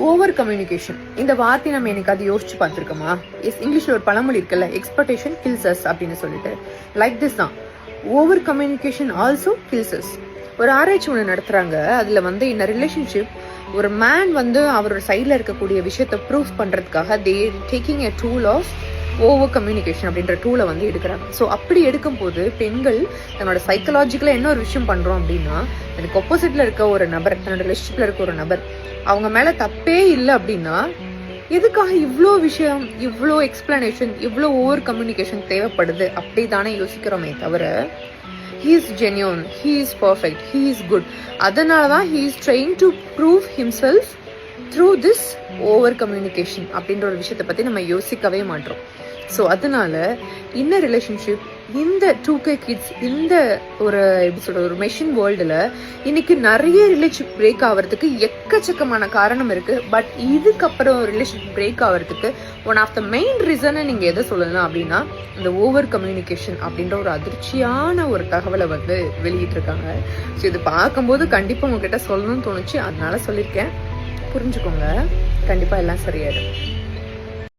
Over communication இந்த வார்த்தை நம்ம எனக்கு அது யோசிச்சு பார்த்துருக்கோமா? இங்கிலீஷ்ல ஒரு பழமொழி இருக்குல்ல, எக்ஸ்பெக்டேஷன் கில்ஸ் அஸ் அப்படின்னு சொல்லிட்டு. லைக் திஸ் தான், over communication also kills us. ஒரு ஆராய்ச்சி ஒன்று நடத்துறாங்க. அதுல இந்த ரிலேஷன்ஷிப் ஒரு மேன் அவரோட சைட்ல இருக்கக்கூடிய விஷயத்த ப்ரூஃப் பண்றதுக்காக they taking a tool of over communication அப்படின்ற டூலை எடுக்கிறாங்க. ஸோ அப்படி எடுக்கும் போது பெண்கள் தன்னோட சைக்கலாஜிக்கலா என்ன ஒரு விஷயம் பண்றோம் அப்படின்னா, எனக்கு ஆப்போசிட்ல இருக்க ஒரு நபர், தன்னோட ரிலேஷன்ஷிப்ல இருக்க ஒரு நபர், அவங்க மேல தப்பே இல்லை அப்படின்னா எதுக்காக இவ்வளோ விஷயம், இவ்வளோ எக்ஸ்பிளனேஷன், இவ்வளோ ஓவர் கம்யூனிகேஷன் தேவைப்படுது அப்படி தானே யோசிக்கிறோமே தவிர, he is genuine, he is perfect, he is good. அதனாலதான் he is trying to prove himself through this over communication அப்படின்ற ஒரு விஷயத்தை பத்தி நம்ம யோசிக்கவே மாட்டோம். ஸோ அதனால இந்த ரிலேஷன்ஷிப், இந்த 2K கிட்ஸ், இந்த ஒரு எப்படி சொல்றது, ஒரு மெஷின் வேர்ல்டுல இன்னைக்கு நிறைய ரிலேஷன்ஷிப் பிரேக் ஆகிறதுக்கு எக்கச்சக்கமான காரணம் இருக்கு. பட் இதுக்கப்புறம் ரிலேஷன்ஷிப் பிரேக் ஆகிறதுக்கு ஒன் ஆஃப் த மெயின் ரீசனை நீங்க எதை சொல்லலாம் அப்படின்னா, இந்த ஓவர் கம்யூனிகேஷன் அப்படின்ற ஒரு அதிர்ச்சியான ஒரு தகவலை வெளியிட்டு இருக்காங்க. ஸோ இது பார்க்கும்போது கண்டிப்பா உங்ககிட்ட சொல்லணும்னு தோணுச்சு, அதனால சொல்லியிருக்கேன். புரிஞ்சுக்கோங்க, கண்டிப்பா எல்லாம் சரியாயிடும்.